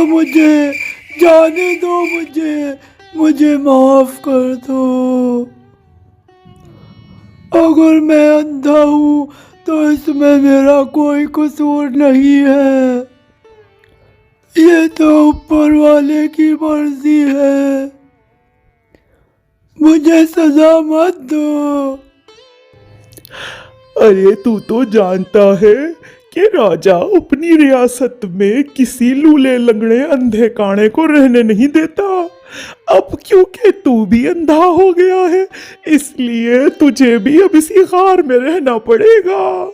दो मुझे, जाने दो मुझे माफ कर दो। अगर मैं अंधा हूँ तो इसमें मेरा कोई कसूर नहीं है, ये तो ऊपर वाले की मर्जी है, मुझे सजा मत दो। अरे तू तो जानता है कि राजा अपनी रियासत में किसी लूले लंगड़े अंधे काणे को रहने नहीं देता। अब क्योंकि तू भी अंधा हो गया है, इसलिए तुझे भी अब इसी गार में रहना पड़ेगा।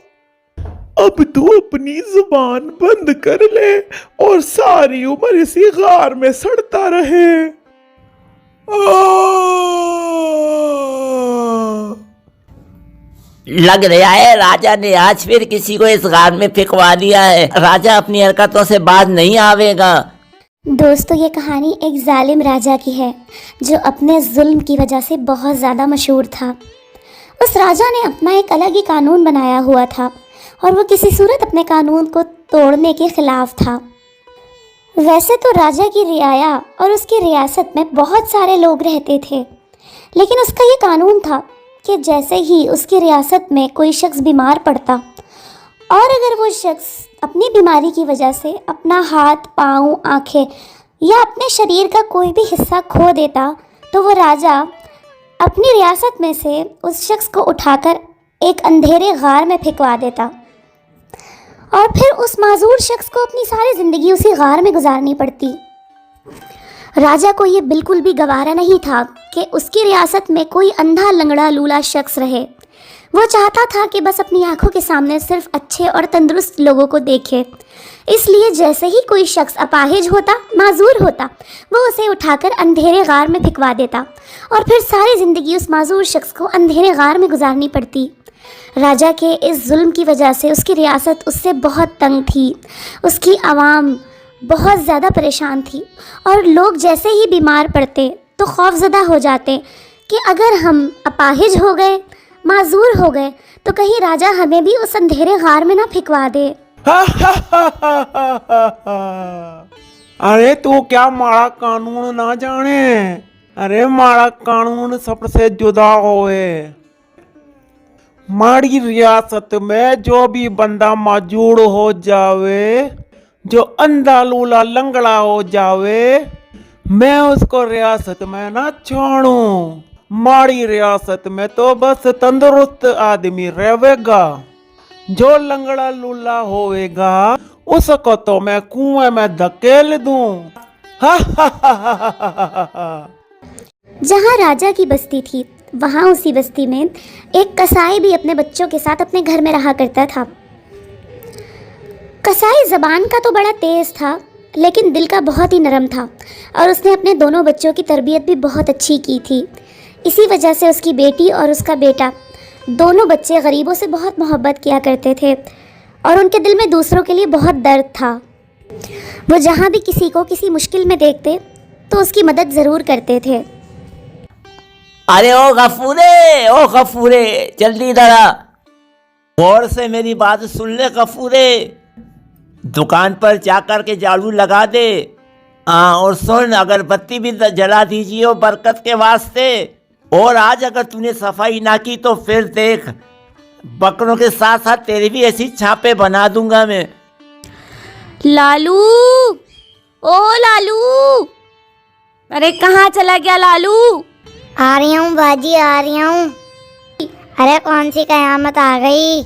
अब तू अपनी जुबान बंद कर ले और सारी उम्र इसी गार में सड़ता रहे। लग रहा है राजा ने आज फिर किसी को इस गार में फेंकवा दिया है। राजा अपनी हरकतों से बाज नहीं आवेगा। दोस्तों, ये कहानी एक जालिम राजा की है जो अपने जुल्म की वजह से बहुत ज़्यादा मशहूर था। उस राजा ने अपना एक अलग ही कानून बनाया हुआ था और वो किसी सूरत अपने कानून को तोड़ने के खिलाफ था। वैसे तो राजा की रियाया और उसकी रियासत में बहुत सारे लोग रहते थे, लेकिन उसका ये कानून था कि जैसे ही उसकी रियासत में कोई शख्स बीमार पड़ता और अगर वो शख्स अपनी बीमारी की वजह से अपना हाथ, पाँव, आँखें या अपने शरीर का कोई भी हिस्सा खो देता, तो वो राजा अपनी रियासत में से उस शख्स को उठाकर एक अंधेरे गार में फेंकवा देता और फिर उस माजूर शख्स को अपनी सारी ज़िंदगी उसी गार में गुजारनी पड़ती। राजा को ये बिल्कुल भी गवारा नहीं था कि उसकी रियासत में कोई अंधा लंगड़ा लूला शख्स रहे। वो चाहता था कि बस अपनी आंखों के सामने सिर्फ अच्छे और तंदुरुस्त लोगों को देखे। इसलिए जैसे ही कोई शख्स अपाहिज होता, माजूर होता, वो उसे उठाकर अंधेरे गार में फेंकवा देता और फिर सारी ज़िंदगी उस माजूर शख्स को अंधेरे गार में गुजारनी पड़ती। राजा के इस जुल्म की वजह से उसकी रियासत उससे बहुत तंग थी, उसकी आवाम बहुत ज़्यादा परेशान थी और लोग जैसे ही बीमार पड़ते तो खौफज़दा हो जाते कि अगर हम अपाहिज हो गए, माजूर हो गए, तो कहीं राजा हमें भी उस अंधेरे गार में ना फेंकवा दे। अरे तू क्या माड़ा कानून ना जाने। अरे माड़ा कानून सबसे जुदा होए। माड़ी रियासत में जो भी बंदा माजूर हो जावे, जो अंधा लूला लंगड़ा हो जावे, मैं उसको रियासत में ना छोड़ूं। माड़ी रियासत में तो बस तंदुरुस्त आदमी रहेगा। जो लंगड़ा लूला होएगा उसको तो मैं कुएं में धकेल दूं। जहाँ राजा की बस्ती थी, वहाँ उसी बस्ती में एक कसाई भी अपने बच्चों के साथ अपने घर में रहा करता था। कसाई ज़बान का तो बड़ा तेज़ था, लेकिन दिल का बहुत ही नरम था और उसने अपने दोनों बच्चों की तरबियत भी बहुत अच्छी की थी। इसी वजह से उसकी बेटी और उसका बेटा, दोनों बच्चे गरीबों से बहुत मोहब्बत किया करते थे और उनके दिल में दूसरों के लिए बहुत दर्द था। वो जहाँ भी किसी को किसी मुश्किल में देखते तो उसकी मदद ज़रूर करते थे। अरे ओ गफूरे, जल्दी इधर आ। गौर से मेरी बात सुन ले गफूरे। दुकान पर जाकर के झाड़ू लगा दे। और सुन, अगरबत्ती भी जला दीजिए और बरकत के वास्ते। और आज अगर तूने सफाई ना की तो फिर देख, बकरों के साथ साथ तेरी भी ऐसी छापे बना दूंगा मैं। लालू, ओ लालू, अरे कहाँ चला गया लालू? आ रही हूँ बाजी, आ रही हूँ। अरे कौन सी कयामत आ गई?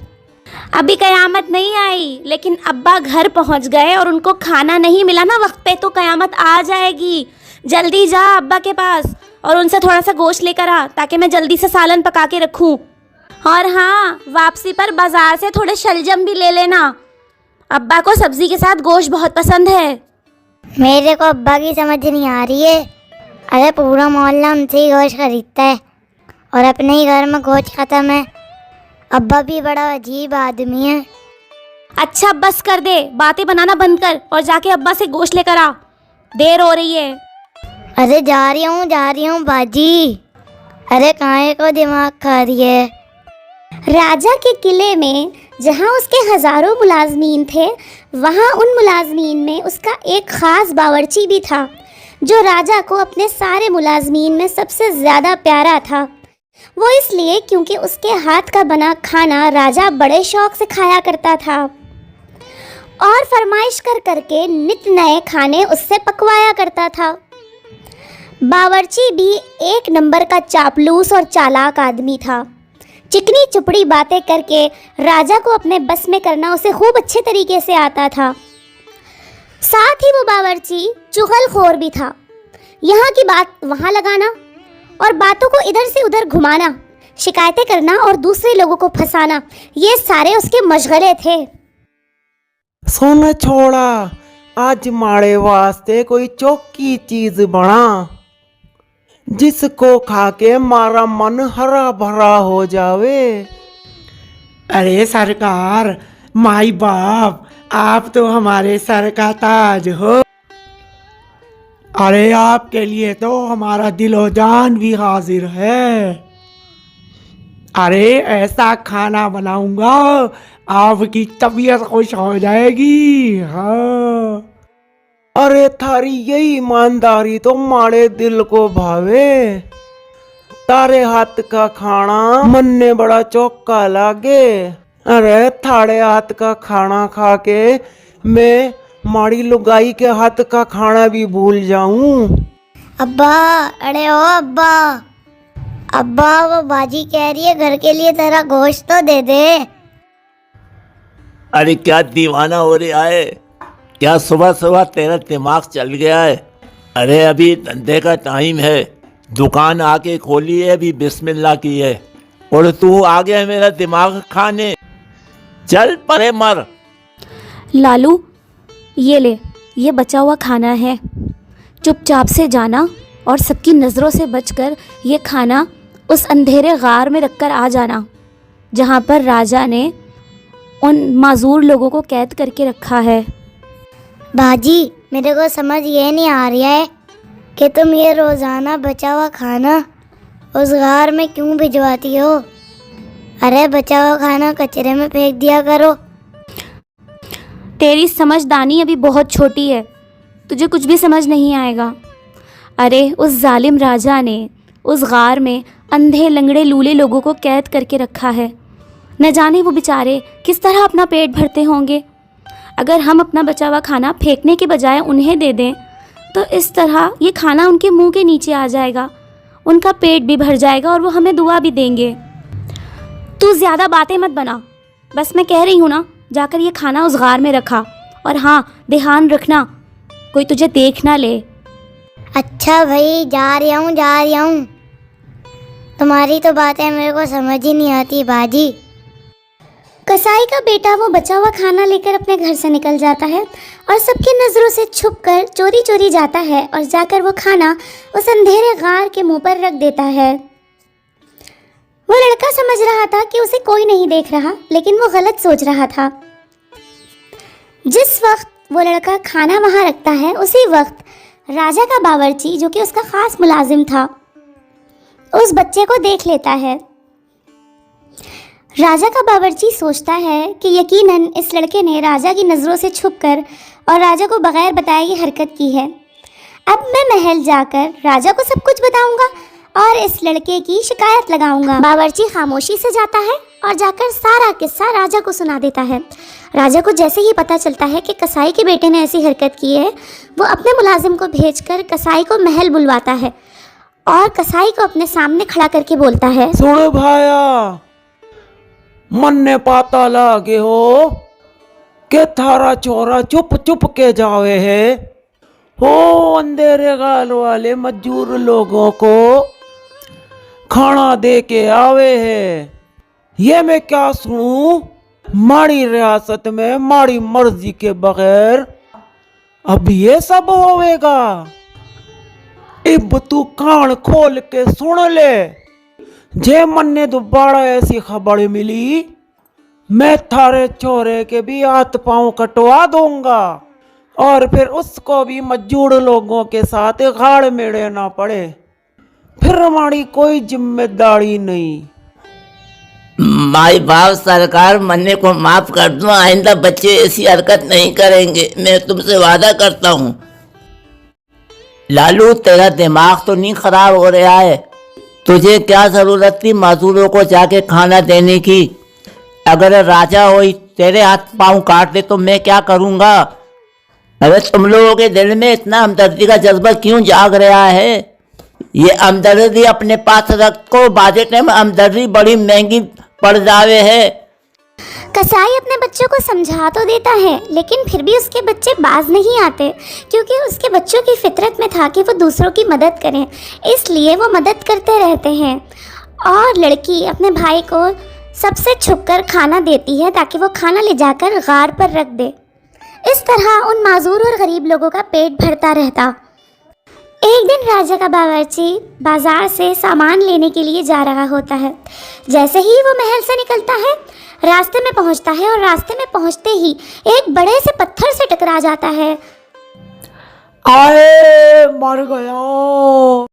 अभी कयामत नहीं आई, लेकिन अब्बा घर पहुँच गए और उनको खाना नहीं मिला ना वक्त पे, तो कयामत आ जाएगी। जल्दी जा अब्बा के पास और उनसे थोड़ा सा गोश्त लेकर आ, ताकि मैं जल्दी से सालन पका के रखूँ। और हाँ, वापसी पर बाजार से थोड़े शलजम भी ले लेना। अब्बा को सब्जी के साथ गोश्त बहुत पसंद है। मेरे को अब्बा की समझ नहीं आ रही है। अरे पूरा मोहल्ला उनसे ही गोश्त खरीदता है और अपने ही घर में गोश्त खत्म है। अब्बा भी बड़ा अजीब आदमी है। अच्छा बस कर दे, बातें बनाना बंद कर और जाके अब्बा से गोश्त लेकर आ, देर हो रही है। अरे जा रही हूँ बाजी। अरे काहे को दिमाग खा रही है। राजा के किले में जहाँ उसके हज़ारों मुलाजमीन थे, वहाँ उन मुलाजमीन में उसका एक ख़ास बावर्ची भी था, जो राजा को अपने सारे मुलाजमीन में सबसे ज़्यादा प्यारा था। वो इसलिए क्योंकि उसके हाथ का बना खाना राजा बड़े शौक़ से खाया करता था और फरमाइश कर करके नित नए खाने उससे पकवाया करता था। बावर्ची भी एक नंबर का चापलूस और चालाक आदमी था। चिकनी चुपड़ी बातें करके राजा को अपने बस में करना उसे खूब अच्छे तरीके से आता था। साथ ही वो बावर्ची चुगलखोर भी था। यहाँ की बात वहाँ लगाना और बातों को इधर से उधर घुमाना, शिकायतें करना और दूसरे लोगों को फंसाना, ये सारे उसके मशगले थे। सुन छोड़ा, आज माड़े वास्ते कोई चौकी चीज बना जिसको खा के मारा मन हरा भरा हो जावे। अरे सरकार, माई बाप, आप तो हमारे सर का ताज हो। अरे आपके लिए तो हमारा दिलो जान भी हाजिर है। अरे ऐसा खाना बनाऊंगा आपकी तबीयत खुश हो जाएगी। हाँ, अरे थारी यही ईमानदारी तो मारे दिल को भावे। तारे हाथ का खाना मन ने बड़ा चौका लागे। अरे थारे हाथ का खाना खा के मैं माड़ी लुगाई के हाथ का खाना भी भूल जाऊं। अब्बा, अरे ओ अब्बा, अब्बा वो बाजी कह रही है घर के लिए तेरा गोश्त तो दे दे। अरे क्या दीवाना हो रहा है? क्या सुबह सुबह तेरा दिमाग चल गया है? अरे अभी धंधे का टाइम है, दुकान आके खोली है, अभी बिस्मिल्लाह की है और तू आ गया मेरा दिमाग खाने। चल परे मर। लालू, ये ले, ये बचा हुआ खाना है। चुपचाप से जाना और सबकी नज़रों से बचकर ये खाना उस अंधेरे गार में रखकर आ जाना जहाँ पर राजा ने उन माजूर लोगों को कैद करके रखा है। बाजी, मेरे को समझ ये नहीं आ रहा है कि तुम ये रोज़ाना बचा हुआ खाना उस गार में क्यों भिजवाती हो। अरे बचा हुआ खाना कचरे में फेंक दिया करो। तेरी समझदानी अभी बहुत छोटी है, तुझे कुछ भी समझ नहीं आएगा। अरे उस जालिम राजा ने उस गार में अंधे लंगड़े लूले लोगों को कैद करके रखा है। न जाने वो बेचारे किस तरह अपना पेट भरते होंगे। अगर हम अपना बचा हुआ खाना फेंकने के बजाय उन्हें दे दें तो इस तरह ये खाना उनके मुंह के नीचे आ जाएगा, उनका पेट भी भर जाएगा और वो हमें दुआ भी देंगे। तू ज़्यादा बातें मत बना, बस मैं कह रही हूँ ना, जाकर ये खाना उस गार में रखा। और हाँ, ध्यान रखना कोई तुझे देख ना ले। अच्छा भाई, जा रही हूँ। तुम्हारी तो बातें मेरे को समझ ही नहीं आती बाजी। कसाई का बेटा वो बचा हुआ खाना लेकर अपने घर से निकल जाता है और सबकी नज़रों से छुपकर चोरी चोरी जाता है और जाकर वो खाना उस अंधेरे गार के मुंह पर रख देता है। वो लड़का समझ रहा था कि उसे कोई नहीं देख रहा, लेकिन वो गलत सोच रहा था। जिस वक्त वो लड़का खाना वहाँ रखता है, उसी वक्त राजा का बावर्ची, जो कि उसका खास मुलाजिम था, उस बच्चे को देख लेता है। राजा का बावर्ची सोचता है कि यकीनन इस लड़के ने राजा की नज़रों से छुपकर और राजा को बगैर बताए ये हरकत की है। अब मैं महल जाकर राजा को सब कुछ बताऊंगा और इस लड़के की शिकायत लगाऊंगा। बावर्ची खामोशी से जाता है और जाकर सारा किस्सा राजा को सुना देता है। राजा को जैसे ही पता चलता है कि कसाई के बेटे ने ऐसी हरकत की है, वो अपने मुलाजिम को भेजकर कसाई को महल बुलवाता है और कसाई को अपने सामने खड़ा करके बोलता है, सुन भाया, मन ने पाता लागे हो के थारा चोरा चुप चुप के जावे है हो अंधेरे गाल वाले मजदूर लोगों को खाना दे के आवे है। ये मैं क्या सुनूं? माड़ी रियासत में माड़ी मर्जी के बगैर अब ये सब होवेगा। इब तू कान खोल के सुन ले, जे मन ने दोबारा ऐसी खबर मिली, मैं थारे चोरे के भी हाथ पांव कटवा दूंगा और फिर उसको भी मजदूर लोगों के साथ गाड़ में रहना पड़े। फिर हमारी कोई जिम्मेदारी नहीं। माई बाप सरकार, मन्ने को माफ कर दो, आइंदा बच्चे ऐसी हरकत नहीं करेंगे, मैं तुमसे वादा करता हूँ। लालू, तेरा दिमाग तो नहीं खराब हो रहा है? तुझे क्या जरूरत थी मजदूरों को जाके खाना देने की? अगर राजा हो तेरे हाथ पांव काट दे तो मैं क्या करूँगा? अरे तुम लोगों के दिल में इतना हमदर्दी का जज्बा क्यों जाग रहा है? ये हमदर्दी अपने पास रखो, बाजे टाइम हमदर्दी बड़ी महंगी पड़ जावे है। कसाई अपने बच्चों को समझा तो देता है, लेकिन फिर भी उसके बच्चे बाज नहीं आते, क्योंकि उसके बच्चों की फितरत में था कि वो दूसरों की मदद करें, इसलिए वो मदद करते रहते हैं। और लड़की अपने भाई को सबसे छुपकर खाना देती है ताकि वो खाना ले जाकर गार पर रख दे। इस तरह उन माजूर और गरीब लोगों का पेट भरता रहता। एक दिन राजा का बावर्ची बाजार से सामान लेने के लिए जा रहा होता है। जैसे ही वो महल से निकलता है, रास्ते में पहुंचता है और रास्ते में पहुंचते ही एक बड़े से पत्थर से टकरा जाता है। आए मर गया।